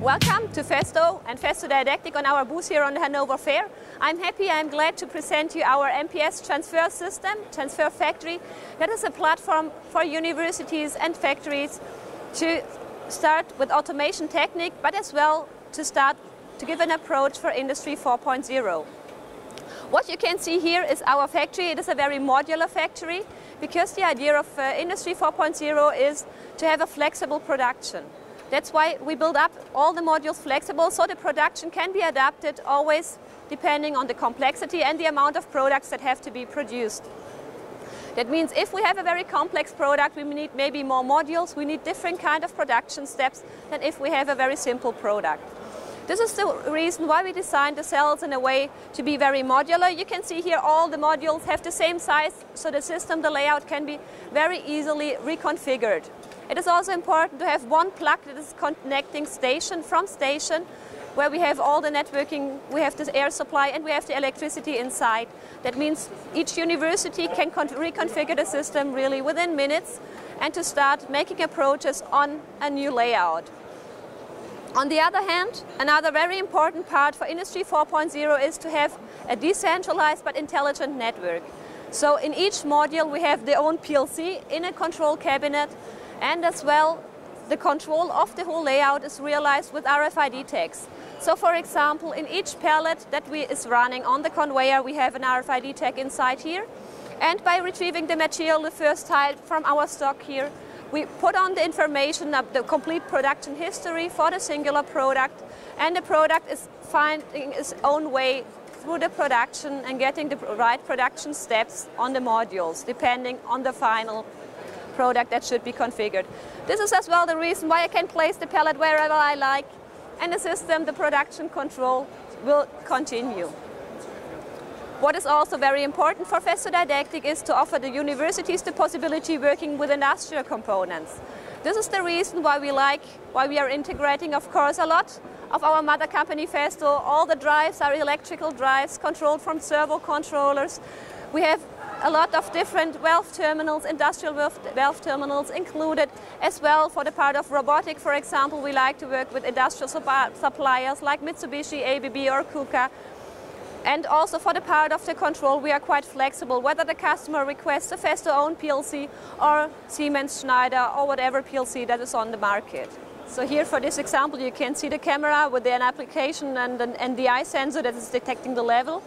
Welcome to Festo and Festo Didactic on our booth here on the Hannover Fair. I'm glad to present you our MPS transfer system, transfer factory. That is a platform for universities and factories to start with automation technique, but as well to give an approach for Industry 4.0. What you can see here is our factory. It is a very modular factory because the idea of Industry 4.0 is to have a flexible production. That's why we build up all the modules flexible so the production can be adapted always depending on the complexity and the amount of products that have to be produced. That means if we have a very complex product, we need maybe more modules, we need different kind of production steps than if we have a very simple product. This is the reason why we designed the cells in a way to be very modular. You can see here all the modules have the same size, so the system, the layout can be very easily reconfigured. It is also important to have one plug that is connecting station from station, where we have all the networking, we have the air supply and we have the electricity inside. That means each university can reconfigure the system really within minutes and to start making approaches on a new layout. On the other hand, another very important part for Industry 4.0 is to have a decentralized but intelligent network. So in each module we have their own PLC in a control cabinet, and as well the control of the whole layout is realized with RFID tags. So for example, in each pallet that is running on the conveyor, we have an RFID tag inside here, and by retrieving the material, the first tile from our stock here, we put on the information of the complete production history for the singular product, and the product is finding its own way through the production and getting the right production steps on the modules, depending on the final product that should be configured. This is as well the reason why I can place the pallet wherever I like, and the system, the production control, will continue. What is also very important for Festo Didactic is to offer the universities the possibility working with industrial components. This is the reason why we are integrating, of course, a lot of our mother company Festo. All the drives are electrical drives controlled from servo controllers. We have a lot of different valve terminals, industrial valve terminals included, as well for the part of robotic. For example, we like to work with industrial suppliers like Mitsubishi, ABB or KUKA. And also for the part of the control, we are quite flexible, whether the customer requests a Festo own PLC or Siemens, Schneider or whatever PLC that is on the market. So here for this example, you can see the camera with an application and an NDI sensor that is detecting the level.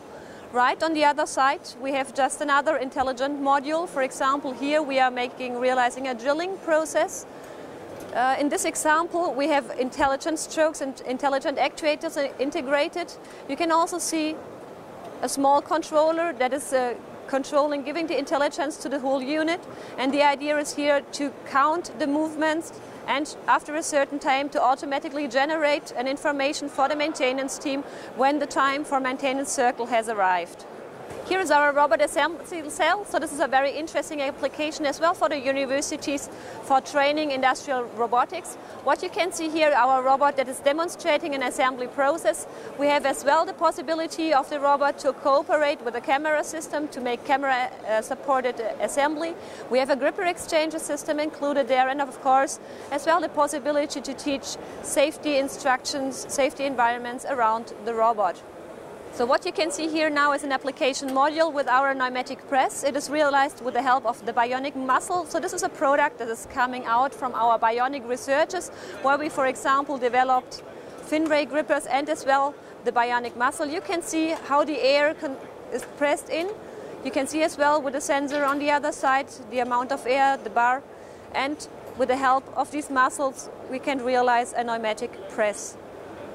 Right on the other side, we have just another intelligent module. For example, here we are realizing a drilling process. In this example, we have intelligent strokes and intelligent actuators integrated. You can also see a small controller that is controlling, giving the intelligence to the whole unit. And the idea is here to count the movements and after a certain time to automatically generate an information for the maintenance team when the time for maintenance circle has arrived. Here is our robot assembly cell. So this is a very interesting application as well for the universities for training industrial robotics. What you can see here, our robot that is demonstrating an assembly process. We have as well the possibility of the robot to cooperate with the camera system to make camera supported assembly. We have a gripper exchanger system included there, and of course as well the possibility to teach safety instructions, safety environments around the robot. So what you can see here now is an application module with our pneumatic press. It is realized with the help of the Bionic Muscle. So this is a product that is coming out from our bionic researchers, where we, for example, developed fin ray grippers and as well the Bionic Muscle. You can see how the air is pressed in. You can see as well with the sensor on the other side the amount of air, the bar, and with the help of these muscles we can realize a pneumatic press.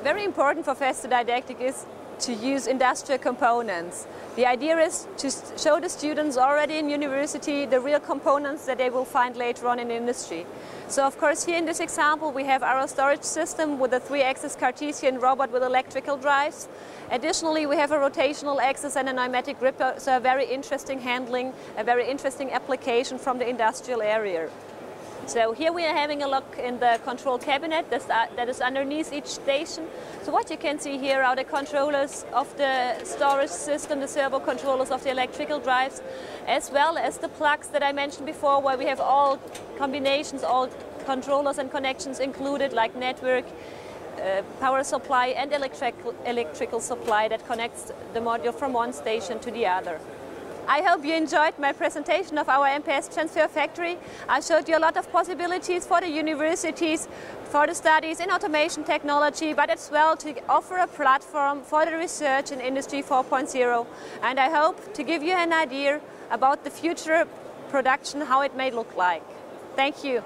Very important for Festo Didactic is to use industrial components. The idea is to show the students already in university the real components that they will find later on in industry. So of course here in this example we have our storage system with a 3-axis Cartesian robot with electrical drives. Additionally, we have a rotational axis and a pneumatic gripper, so a very interesting handling, a very interesting application from the industrial area. So here we are having a look in the control cabinet that is underneath each station. So what you can see here are the controllers of the storage system, the servo controllers of the electrical drives, as well as the plugs that I mentioned before, where we have all combinations, all controllers and connections included, like network, power supply and electrical supply that connects the module from one station to the other. I hope you enjoyed my presentation of our MPS Transfer Factory. I showed you a lot of possibilities for the universities, for the studies in automation technology, but as well to offer a platform for the research in Industry 4.0. And I hope to give you an idea about the future production, how it may look like. Thank you.